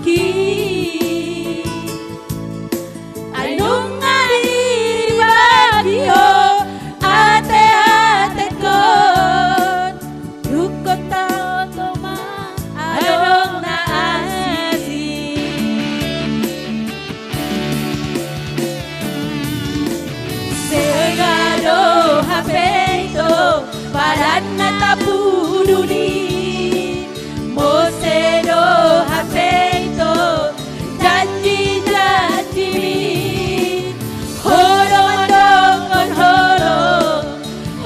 maki ainung ngadiri bagi ho ate kon dukot tao toma adong na asi segado hapeito paran na tapuduni mosedo hapeito janji janji hodo mandongon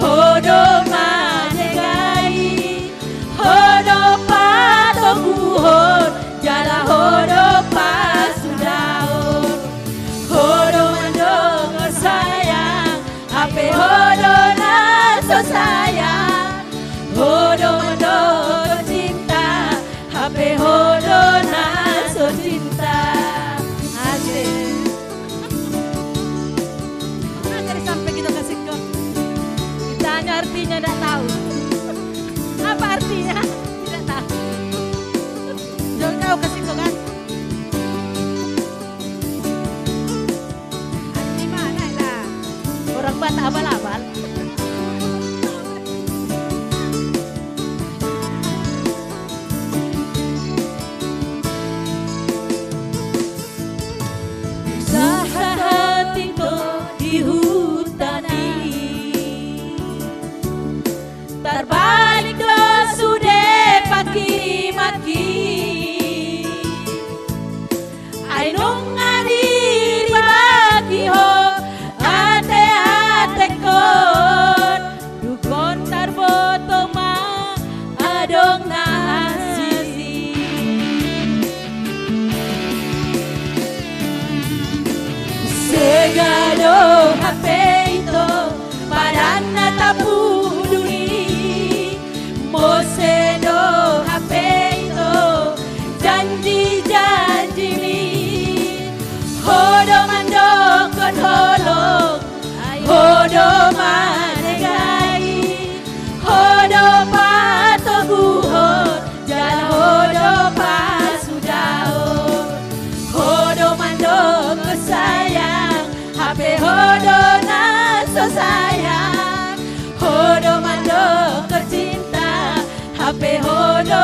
hodo manegai hodo patoguhon jala hodo pasudaon hodo mandongon sayang ape hodo naso sayang hodo mandongon cinta ape hodo naso cinta asik. Nah, dari sampai kita kasih ke ditanya artinya tidak tahu apa artinya tidak tahu jangan kau kasih ke kan arti mana lah orang Batak abal-abal hatiku di hutan ini terbalik do sudah paki maki ainung ngadiri bagi ho ate kon dukon tarboto ma adong na asisi segado hapeito paran na tapuduni mosedo hapeito janji janji mi hodo mandokon holong hodo manegai hodo patoguhon jala hodo pasudaon hodo mandokon sayang hape hodo naso sayang hodo mandokon cinta hape hodo